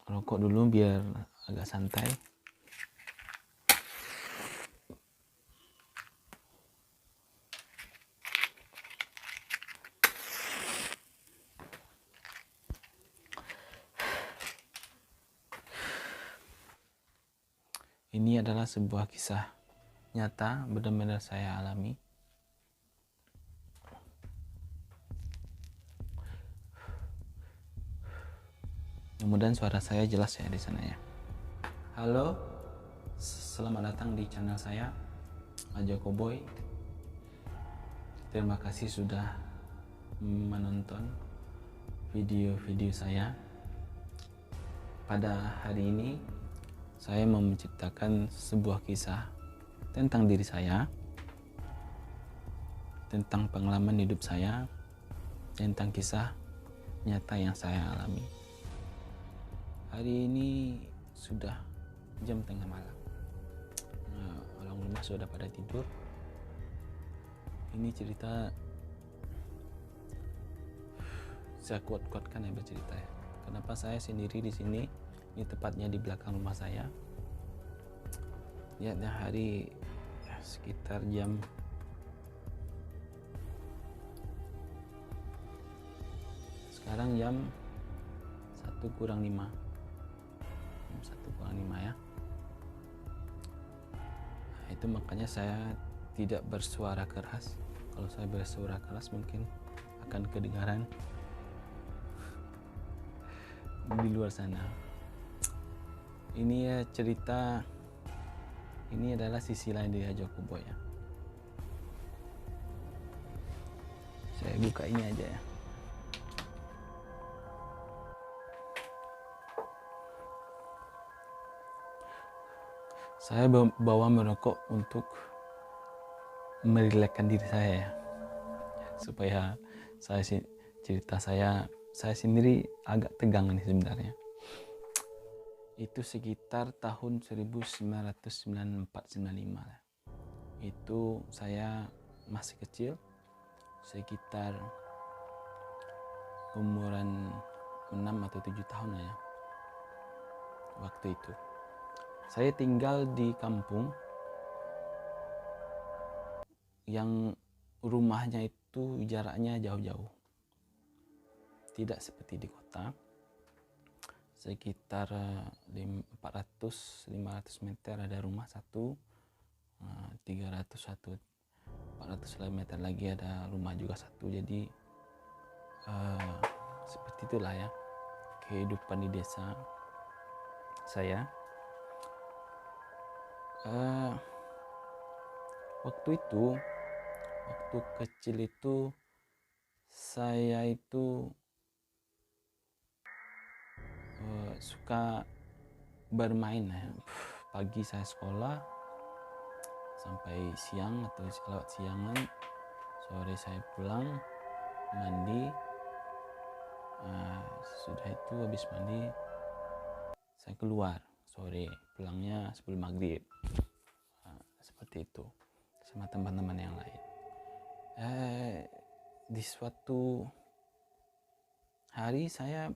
rokok dulu biar agak santai. Ini adalah sebuah kisah nyata benar-benar saya alami. Mudah-mudahan suara saya jelas ya di sana ya. Halo, selamat datang di channel saya, Ajoko Boy. Terima kasih sudah menonton video-video saya. Pada hari ini saya mau menceritakan sebuah kisah tentang diri saya, tentang pengalaman hidup saya, tentang kisah nyata yang saya alami. Hari ini sudah jam tengah malam. Orang rumah sudah pada tidur. Ini cerita saya kuat-kuatkan ya bercerita ya. Kenapa saya sendiri di sini? Ini tepatnya di belakang rumah saya. Lihatnya hari sekitar jam sekarang jam 1:05 ya. Nah, itu makanya saya tidak bersuara keras. Kalau saya bersuara keras mungkin akan kedengaran di luar sana. Ini ya cerita, ini adalah sisi lain dari Ajoko Boy ya. Saya buka ini aja ya. Saya bawa merokok untuk merilekskan diri saya ya, supaya saya cerita saya sendiri agak tegang nih sebenarnya. Itu sekitar tahun 1994-95 lah. Itu saya masih kecil, sekitar umuran 6 atau 7 tahun lah ya waktu itu. Saya tinggal di kampung yang rumahnya itu jaraknya jauh-jauh. Tidak seperti di kota. Sekitar 400-500 meter ada rumah satu, 400 meter lagi ada rumah juga satu. Jadi seperti itulah ya kehidupan di desa saya. Waktu kecil itu saya itu suka bermain ya. Pagi saya sekolah sampai siang atau lewat siangan, sore saya pulang mandi. Sudah itu habis mandi saya keluar, sore pulangnya sebelum maghrib. Seperti itu sama teman-teman yang lain. Di suatu hari saya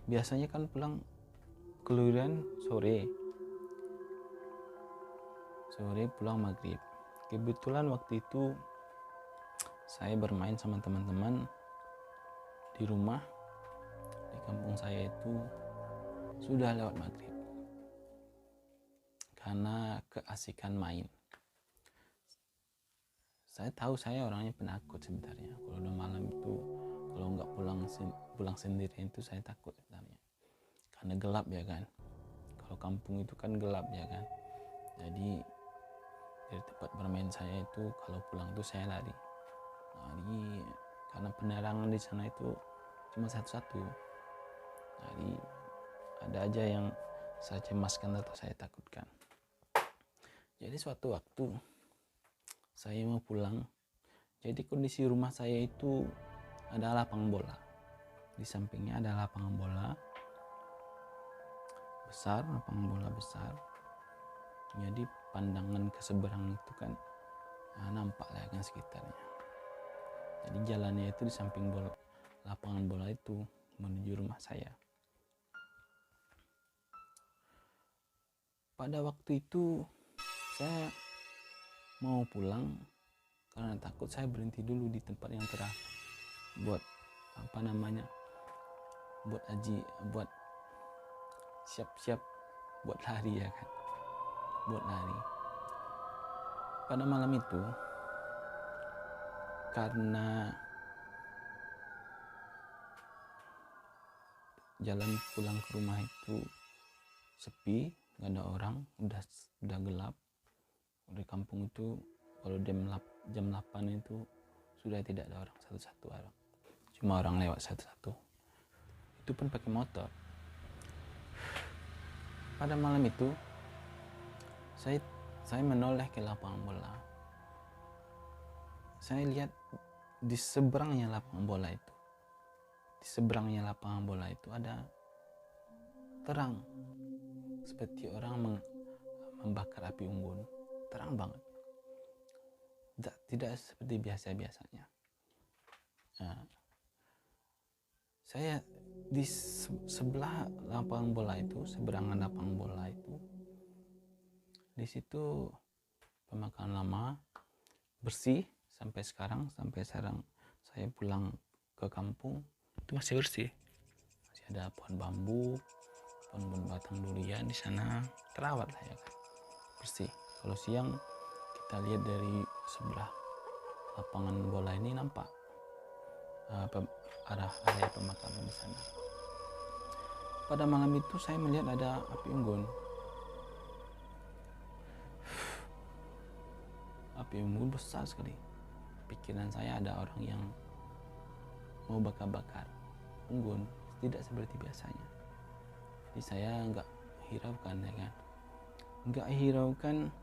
biasanya kan pulang keluyuran sore pulang maghrib. Kebetulan waktu itu saya bermain sama teman-teman di rumah di kampung saya itu sudah lewat maghrib karena keasikan main. Saya tahu saya orangnya penakut sebenarnya. Kalau udah malam itu, kalau nggak pulang sendiri itu saya takut sebenarnya. Karena gelap ya kan. Kalau kampung itu kan gelap ya kan. Jadi dari tempat bermain saya itu kalau pulang itu saya lari karena penerangan di sana itu cuma satu-satu. Jadi ada aja yang saya cemaskan atau saya takutkan. Jadi suatu waktu saya mau pulang. Jadi kondisi rumah saya itu ada lapangan bola. Di sampingnya ada lapangan bola besar. Jadi pandangan ke seberang itu kan nampak lah kan sekitarnya. Jadi jalannya itu di samping lapangan bola itu menuju rumah saya. Pada waktu itu saya mau pulang karena takut. Saya berhenti dulu di tempat yang terang buat buat buat siap-siap buat lari ya kan, buat lari. Pada malam itu karena jalan pulang ke rumah itu sepi, nggak ada orang, udah gelap. Di kampung itu kalau jam 8 itu sudah tidak ada orang, satu-satu orang, cuma orang lewat satu-satu, itu pun pakai motor. Pada malam itu saya menoleh ke lapangan bola. Saya lihat di seberangnya lapangan bola itu ada terang, seperti orang membakar api unggun. Terang banget, tidak seperti biasanya. Nah, saya di sebelah lapangan bola itu, seberangan lapangan bola itu, di situ pemakaman lama, bersih sampai sekarang saya pulang ke kampung itu masih bersih, masih ada pohon bambu, pohon batang durian di sana, terawat lah ya kan, bersih. Kalau siang kita lihat dari sebelah lapangan bola ini nampak arah area pemakaman di sana. Pada malam itu saya melihat ada api unggun. Api unggun besar sekali. Pikiran saya ada orang yang mau bakar-bakar unggun, tidak seperti biasanya. Jadi saya nggak hiraukan ya kan, nggak hiraukan.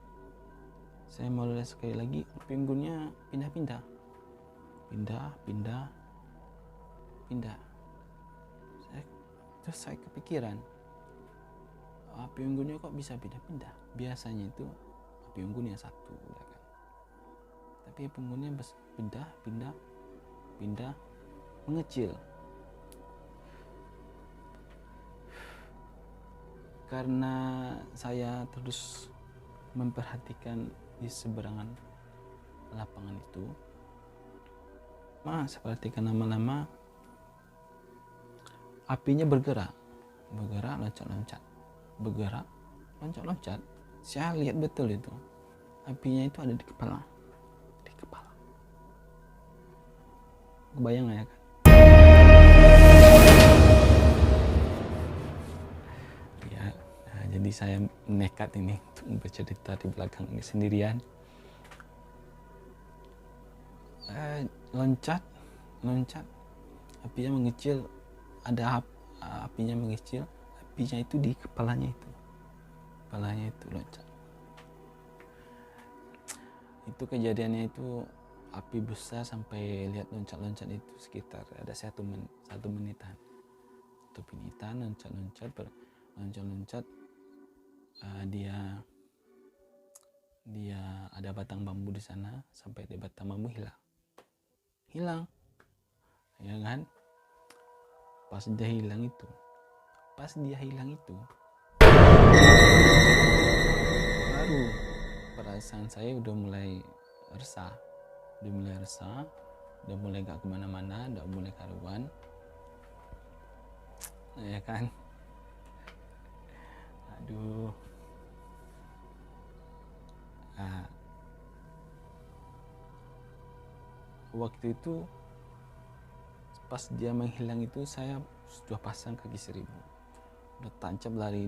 Saya mau lihat sekali lagi, api unggunnya pindah. Saya kepikiran, api unggunnya kok bisa pindah-pindah? Biasanya itu api unggunnya satu ya kan, tapi api unggunnya pindah, mengecil. Karena saya terus memperhatikan di seberangan lapangan itu, saya perhatikan lama-lama apinya bergerak, loncat-loncat. Saya lihat betul itu, apinya itu ada di kepala. Kebayang ya kan? Ya, nah, jadi saya nekat ini untuk bercerita di belakang ini sendirian. Loncat, apinya mengecil, apinya itu di kepalanya itu loncat. Itu kejadiannya itu api besar sampai lihat loncat-loncat itu sekitar ada satu menitan, loncat. Dia ada batang bambu di sana, sampai di batang bambu hilang ya kan. Pas dia hilang itu baru perasaan saya udah mulai resah, udah mulai gak kemana-mana, udah mulai karuan ya kan. Aduh. Waktu itu pas dia menghilang itu saya sudah pasang kaki 1000, udah tancap lari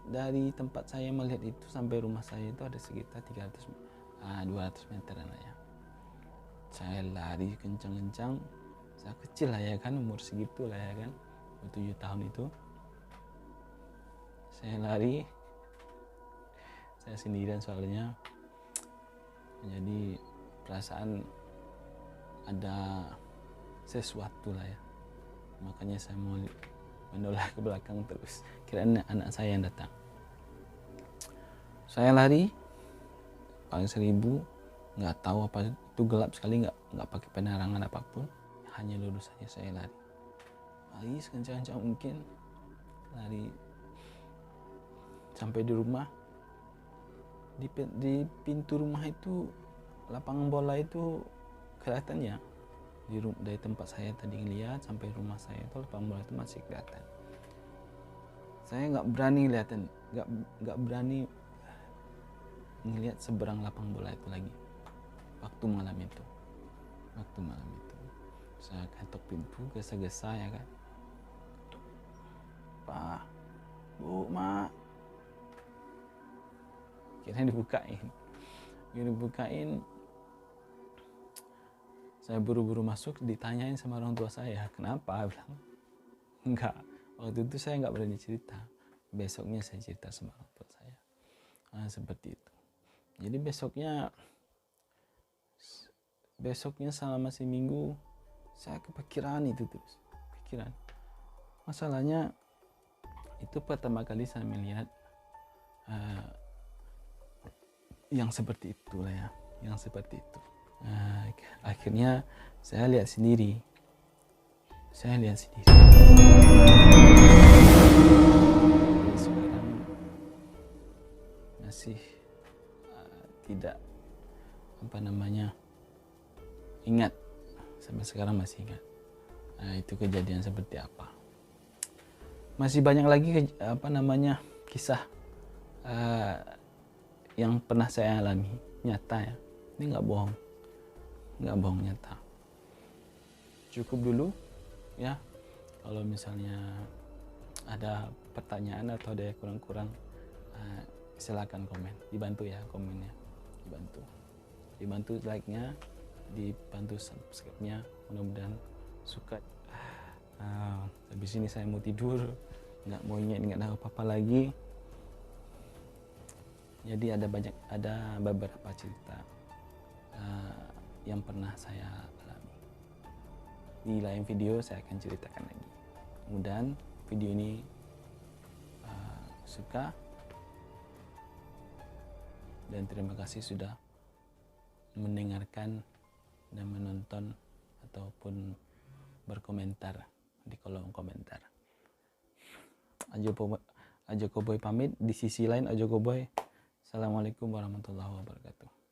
dari tempat saya melihat itu sampai rumah saya itu ada sekitar 200 meteran lah ya. Saya lari kencang-kencang, saya kecil lah ya kan, umur segitu lah ya kan, 7 tahun itu. Saya lari, saya sendirian soalnya, jadi perasaan ada sesuatu lah ya, makanya saya mau menoleh ke belakang terus, kira anak saya yang datang. Saya lari paling 1000, nggak tahu apa itu, gelap sekali, nggak pakai penerangan apapun, hanya lurus saja saya lari sekencang-kencang mungkin, lari sampai di rumah. di pintu rumah itu lapangan bola itu kelihatan ya, dari tempat saya tadi ngeliat sampai rumah saya itu lapangan bola itu masih kelihatan. Saya nggak berani ngeliatin, nggak berani ngelihat seberang lapangan bola itu lagi waktu malam itu. Saya ketok pintu, gesa-gesa ya kan, Pak, Bu, Mak, kira dibukain. Saya buru-buru masuk, ditanyain sama orang tua saya, kenapa? Bilang enggak, waktu itu saya nggak berani cerita. Besoknya saya cerita sama orang tua saya. Seperti itu. Jadi besoknya selama seminggu saya kepikiran itu terus. Masalahnya itu pertama kali saya melihat yang seperti itulah ya, yang seperti itu. Akhirnya saya lihat sendiri. Sekarang masih tidak ingat, sampai sekarang masih ingat itu kejadian seperti apa. Masih banyak lagi kisah yang pernah saya alami, nyata ya, ini nggak bohong, nyata. Cukup dulu ya, kalau misalnya ada pertanyaan atau ada kurang-kurang, silakan komen, dibantu ya komennya, dibantu like-nya, dibantu subscribe-nya, mudah-mudahan suka. Habis ini saya mau tidur, nggak mau ingat apa-apa lagi. Jadi ada beberapa cerita yang pernah saya alami. Di lain video saya akan ceritakan lagi. Mudah-mudahan video ini suka, dan terima kasih sudah mendengarkan dan menonton ataupun berkomentar di kolom komentar. Ajo Cowboy pamit, di sisi lain Ajo Cowboy. Assalamualaikum warahmatullahi wabarakatuh.